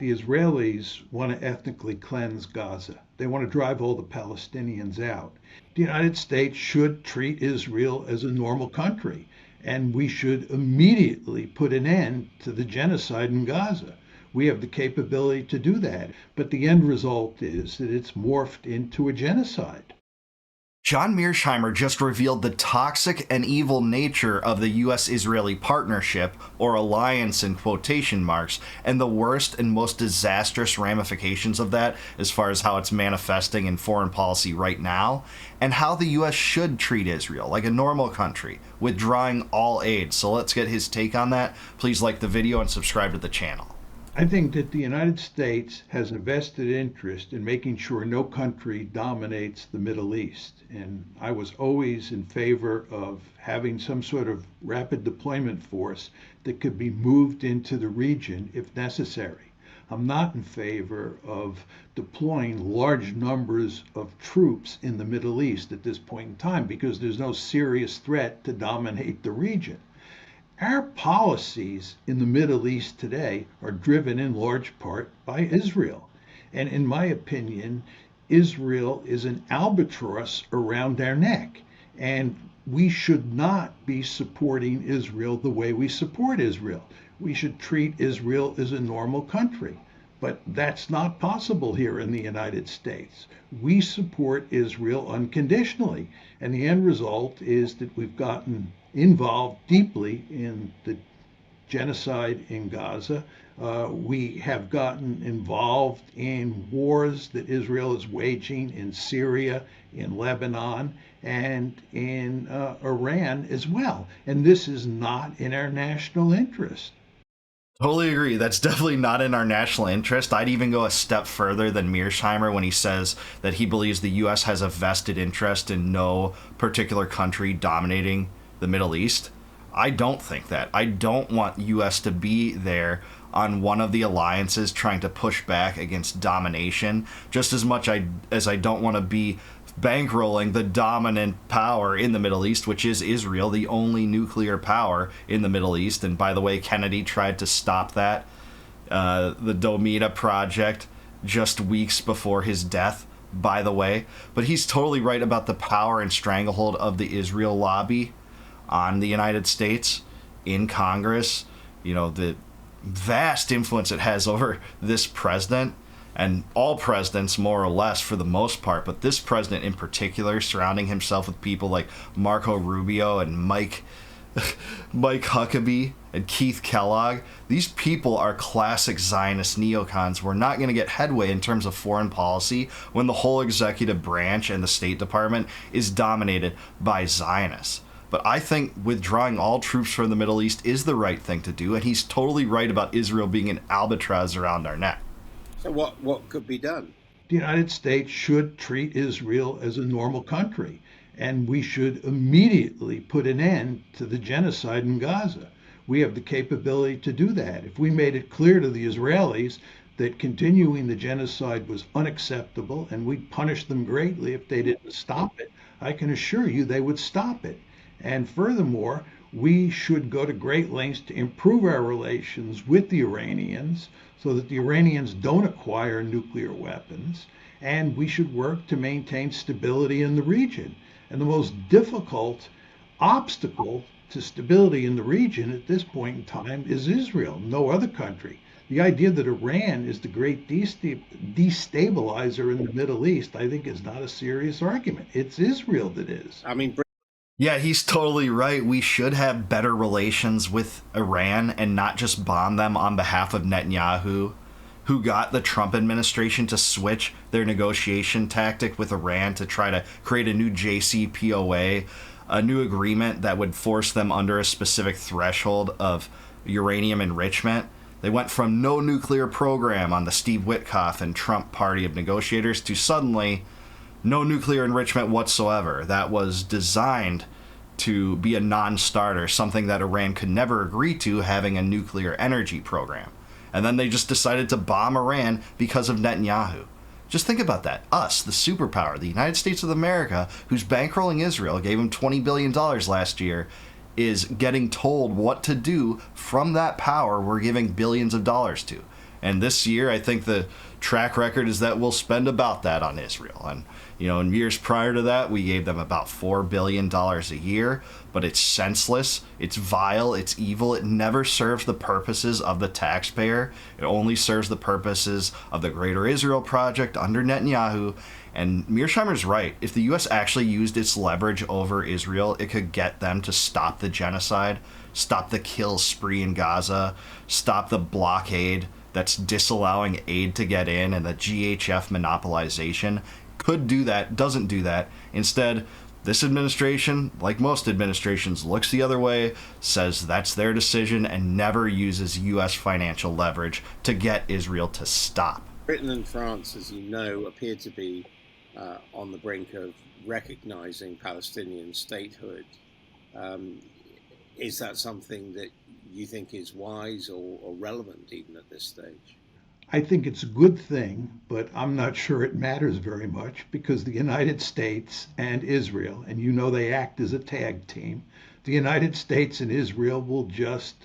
the Israelis want to ethnically cleanse Gaza. They want to drive all the Palestinians out. The United States should treat Israel as a normal country, and we should immediately put an end to the genocide in Gaza. We have the capability to do that, but the end result is that it's morphed into a genocide. John Mearsheimer just revealed the toxic and evil nature of the U.S.-Israeli partnership, or alliance in quotation marks, and the worst and most disastrous ramifications of that as far as how it's manifesting in foreign policy right now, and how the U.S. should treat Israel like a normal country, withdrawing all aid. So let's get his take on that. Please like the video and subscribe to the channel. I think that the United States has a vested interest in making sure no country dominates the Middle East. And I was always in favor of having some sort of rapid deployment force that could be moved into the region if necessary. I'm not in favor of deploying large numbers of troops in the Middle East at this point in time because there's no serious threat to dominate the region. Our policies in the Middle East today are driven in large part by Israel. And in my opinion, Israel is an albatross around our neck. And we should not be supporting Israel the way we support Israel. We should treat Israel as a normal country. But that's not possible here in the United States. We support Israel unconditionally. And the end result is that we've gotten involved deeply in the genocide in Gaza. We have gotten involved in wars that Israel is waging in Syria, in Lebanon, and in Iran as well. And this is not in our national interest. Totally agree. That's definitely not in our national interest. I'd even go a step further than Mearsheimer when he says that he believes the U.S. has a vested interest in no particular country dominating the Middle East. I don't think that. I don't want U.S. to be there on one of the alliances trying to push back against domination, just as much as I don't want to be bankrolling the dominant power in the Middle East, which is Israel, the only nuclear power in the Middle East. And by the way, Kennedy tried to stop that, the Domina project, just weeks before his death, by the way. But he's totally right about the power and stranglehold of the Israel lobby on the United States in Congress. You know, the vast influence it has over this president and all presidents, more or less, for the most part, but this president in particular, surrounding himself with people like Marco Rubio and Mike Huckabee and Keith Kellogg. These people are classic Zionist neocons. We're not going to get headway in terms of foreign policy when the whole executive branch and the State Department is dominated by Zionists. But I think withdrawing all troops from the Middle East is the right thing to do, and he's totally right about Israel being an albatross around our neck. So what could be done? The United States should treat Israel as a normal country, and we should immediately put an end to the genocide in Gaza. We have the capability to do that. If we made it clear to the Israelis that continuing the genocide was unacceptable and we'd punish them greatly if they didn't stop it, I can assure you they would stop it. And furthermore, we should go to great lengths to improve our relations with the Iranians so that the Iranians don't acquire nuclear weapons, and we should work to maintain stability in the region. And the most difficult obstacle to stability in the region at this point in time is Israel, no other country. The idea that Iran is the great destabilizer in the Middle East, I think, is not a serious argument. It's Israel that is. Yeah, he's totally right. We should have better relations with Iran and not just bomb them on behalf of Netanyahu, who got the Trump administration to switch their negotiation tactic with Iran to try to create a new JCPOA, a new agreement that would force them under a specific threshold of uranium enrichment. They went from no nuclear program on the Steve Witkoff and Trump party of negotiators to suddenly no nuclear enrichment whatsoever. That was designed to be a non-starter, something that Iran could never agree to, having a nuclear energy program. And then they just decided to bomb Iran because of Netanyahu. Just think about that. Us, the superpower, the United States of America, who's bankrolling Israel, gave him $20 billion last year, is getting told what to do from that power we're giving billions of dollars to. And this year, I think the track record is that we'll spend about that on Israel. And, in years prior to that, we gave them about $4 billion a year, but it's senseless, it's vile, it's evil. It never serves the purposes of the taxpayer. It only serves the purposes of the Greater Israel Project under Netanyahu. And Mearsheimer's right. If the U.S. actually used its leverage over Israel, it could get them to stop the genocide, stop the kill spree in Gaza, stop the blockade that's disallowing aid to get in, and the GHF monopolization. Could do that, doesn't do that. Instead, this administration, like most administrations, looks the other way, says that's their decision, and never uses U.S. financial leverage to get Israel to stop. Britain and France, as you know, appear to be on the brink of recognizing Palestinian statehood. Is that something that you think is wise or relevant even at this stage? I think it's a good thing, but I'm not sure it matters very much because the United States and Israel, and they act as a tag team, the United States and Israel will just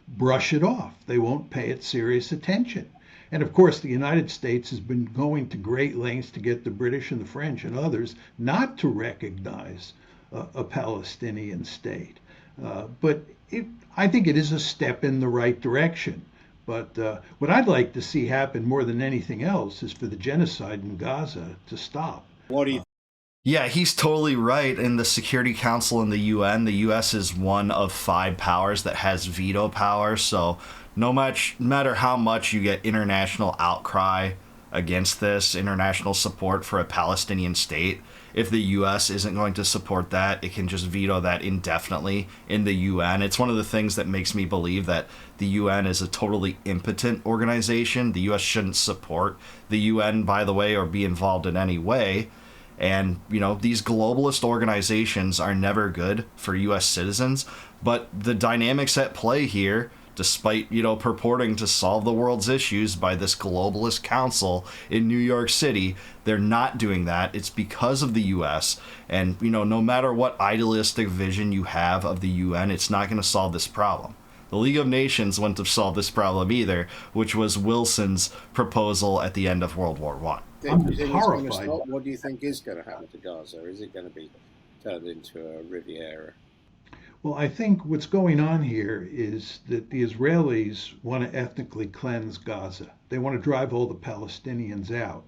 brush it off. They won't pay it serious attention. And of course, the United States has been going to great lengths to get the British and the French and others not to recognize a Palestinian state. But I think it is a step in the right direction. But what I'd like to see happen more than anything else is for the genocide in Gaza to stop. What do you Yeah, he's totally right. In the Security Council in the UN, the U.S. is one of 5 powers that has veto power. So no matter how much you get international outcry against this, international support for a Palestinian state, if the U.S. isn't going to support that, it can just veto that indefinitely in the UN. It's one of the things that makes me believe that the UN is a totally impotent organization. The U.S. shouldn't support the UN, by the way, or be involved in any way. And, these globalist organizations are never good for U.S. citizens. But the dynamics at play here, despite, purporting to solve the world's issues by this globalist council in New York City, they're not doing that. It's because of the U.S. And, no matter what idealistic vision you have of the UN, it's not going to solve this problem. The League of Nations wouldn't have solved this problem either, which was Wilson's proposal at the end of World War I. I'm horrified. What do you think is going to happen to Gaza? Is it going to be turned into a Riviera? Well, I think what's going on here is that the Israelis want to ethnically cleanse Gaza. They want to drive all the Palestinians out.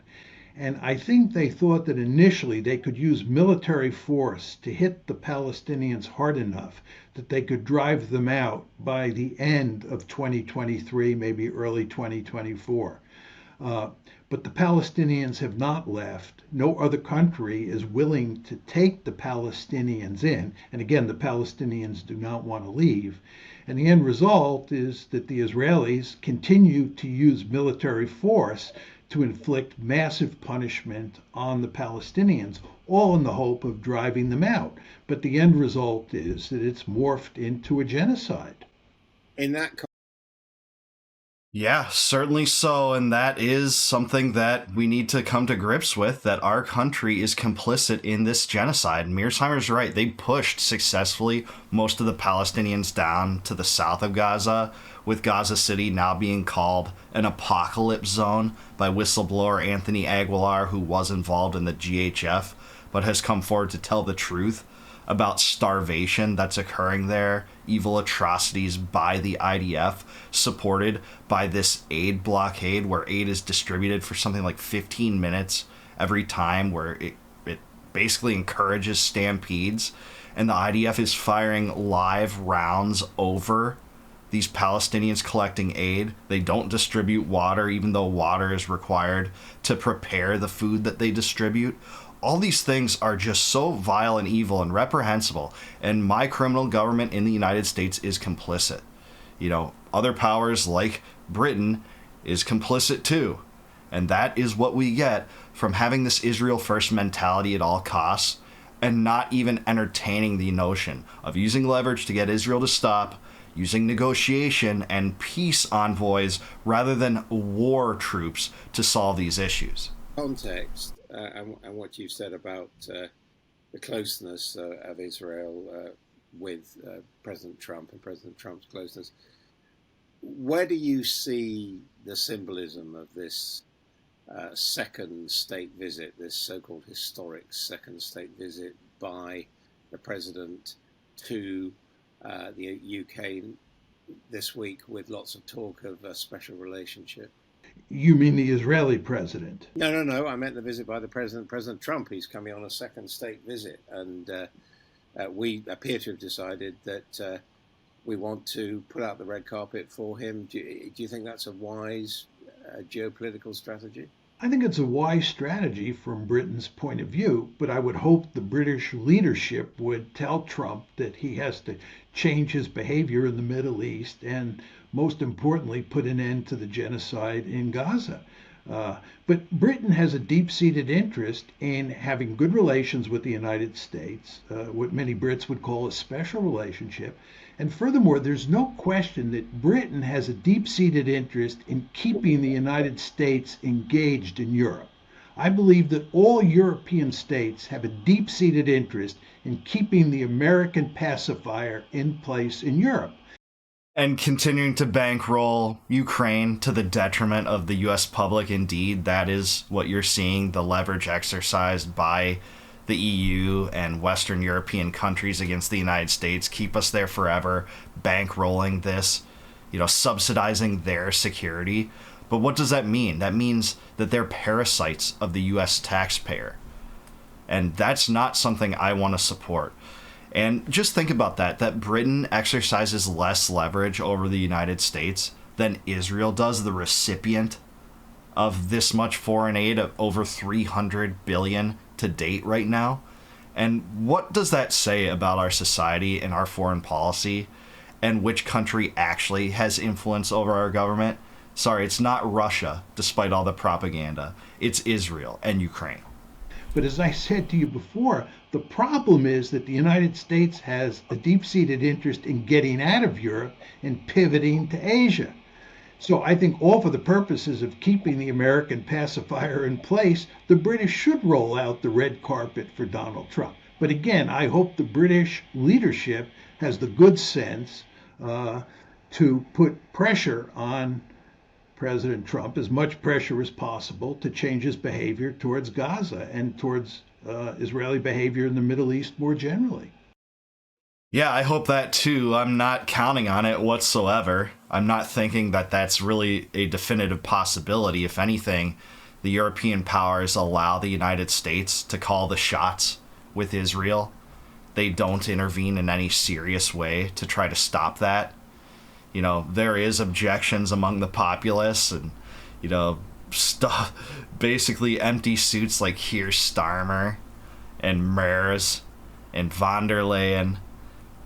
And I think they thought that initially they could use military force to hit the Palestinians hard enough that they could drive them out by the end of 2023, maybe early 2024. But the Palestinians have not left. No other country is willing to take the Palestinians in. And again, the Palestinians do not want to leave. And the end result is that the Israelis continue to use military force to inflict massive punishment on the Palestinians, all in the hope of driving them out. But the end result is that it's morphed into a genocide. In that Yeah, certainly so. And that is something that we need to come to grips with, that our country is complicit in this genocide. Mearsheimer's right. They pushed successfully most of the Palestinians down to the south of Gaza, with Gaza City now being called an apocalypse zone by whistleblower Anthony Aguilar, who was involved in the GHF, but has come forward to tell the truth about starvation that's occurring there, evil atrocities by the IDF, supported by this aid blockade, where aid is distributed for something like 15 minutes every time, where it basically encourages stampedes. And the IDF is firing live rounds over these Palestinians collecting aid. They don't distribute water, even though water is required to prepare the food that they distribute. All these things are just so vile and evil and reprehensible, and my criminal government in the United States is complicit. Other powers like Britain is complicit too. And that is what we get from having this Israel first mentality at all costs, and not even entertaining the notion of using leverage to get Israel to stop, using negotiation and peace envoys rather than war troops to solve these issues. Context and what you said about the closeness of Israel with President Trump and President Trump's closeness. Where do you see the symbolism of this second state visit, this so-called historic second state visit by the president to the UK this week, with lots of talk of a special relationship? You mean the Israeli president? No. I meant the visit by the president, President Trump. He's coming on a second state visit, and we appear to have decided that we want to put out the red carpet for him. Do you think that's a wise geopolitical strategy? I think it's a wise strategy from Britain's point of view, but I would hope the British leadership would tell Trump that he has to change his behavior in the Middle East and, most importantly, put an end to the genocide in Gaza. But Britain has a deep-seated interest in having good relations with the United States, what many Brits would call a special relationship. And furthermore, there's no question that Britain has a deep-seated interest in keeping the United States engaged in Europe. I believe that all European states have a deep-seated interest in keeping the American pacifier in place in Europe. And continuing to bankroll Ukraine to the detriment of the U.S. public. Indeed, that is what you're seeing, the leverage exercised by the EU and Western European countries against the United States. Keep us there forever, bankrolling this, subsidizing their security. But what does that mean? That means that they're parasites of the U.S. taxpayer. And that's not something I want to support. And just think about that Britain exercises less leverage over the United States than Israel does, the recipient of this much foreign aid, of over $300 billion to date right now. And what does that say about our society and our foreign policy, and which country actually has influence over our government? Sorry, it's not Russia, despite all the propaganda. It's Israel and Ukraine. But as I said to you before, the problem is that the United States has a deep-seated interest in getting out of Europe and pivoting to Asia. So I think all for the purposes of keeping the American pacifier in place, the British should roll out the red carpet for Donald Trump. But again, I hope the British leadership has the good sense to put pressure on President Trump, as much pressure as possible, to change his behavior towards Gaza and towards Israeli behavior in the Middle East more generally. Yeah, I hope that too. I'm not counting on it whatsoever. I'm not thinking that that's really a definitive possibility. If anything, the European powers allow the United States to call the shots with Israel. They don't intervene in any serious way to try to stop that. There is objections among the populace, and, stuff, basically empty suits like Keir Starmer and Merz and von der Leyen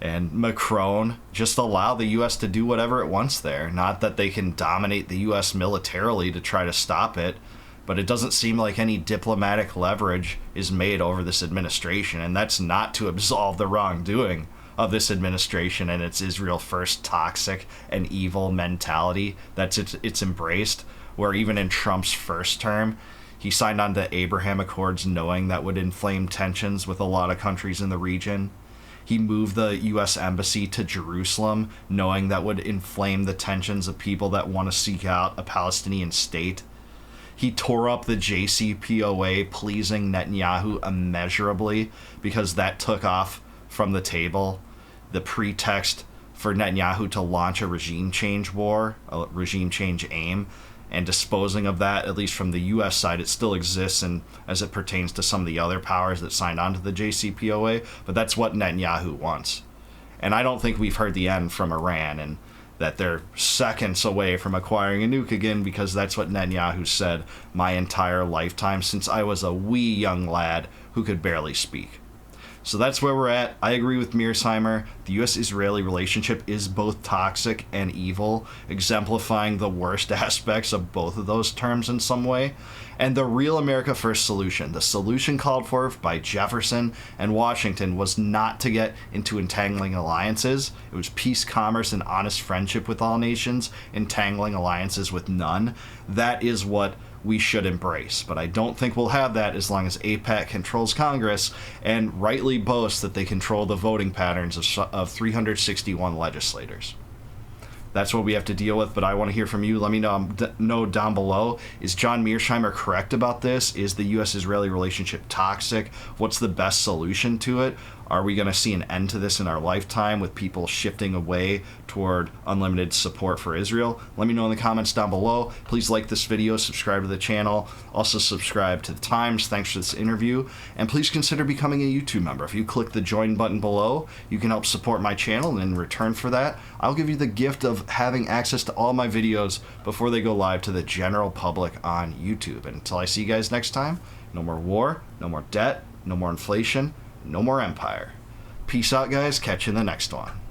and Macron just allow the U.S. to do whatever it wants there. Not that they can dominate the U.S. militarily to try to stop it, but it doesn't seem like any diplomatic leverage is made over this administration, and that's not to absolve the wrongdoing of this administration and its Israel first toxic and evil mentality that's it's embraced, where even in Trump's first term, he signed on to Abraham Accords knowing that would inflame tensions with a lot of countries in the region. He moved the U.S. embassy to Jerusalem knowing that would inflame the tensions of people that want to seek out a Palestinian state. He tore up the JCPOA, pleasing Netanyahu immeasurably, because that took off from the table the pretext for Netanyahu to launch a regime change war, a regime change aim, and disposing of that, at least from the U.S. side. It still exists, and as it pertains to some of the other powers that signed on to the JCPOA, but that's what Netanyahu wants. And I don't think we've heard the end from Iran, and that they're seconds away from acquiring a nuke again, because that's what Netanyahu said my entire lifetime since I was a wee young lad who could barely speak. So that's where we're at. I agree with Mearsheimer. The U.S.-Israeli relationship is both toxic and evil, exemplifying the worst aspects of both of those terms in some way. And the real America First solution, the solution called for by Jefferson and Washington, was not to get into entangling alliances. It was peace, commerce, and honest friendship with all nations, entangling alliances with none. That is what we should embrace. But I don't think we'll have that as long as AIPAC controls Congress and rightly boasts that they control the voting patterns of 361 legislators. That's what we have to deal with, but I want to hear from you. Let me know down below. Is John Mearsheimer correct about this? Is the U.S.-Israeli relationship toxic? What's the best solution to it? Are we going to see an end to this in our lifetime with people shifting away toward unlimited support for Israel? Let me know in the comments down below. Please like this video, subscribe to the channel. Also subscribe to the Times. Thanks for this interview. And please consider becoming a YouTube member. If you click the join button below, you can help support my channel. And in return for that, I'll give you the gift of having access to all my videos before they go live to the general public on YouTube. And until I see you guys next time, no more war, no more debt, no more inflation, no more empire. Peace out, guys. Catch you in the next one.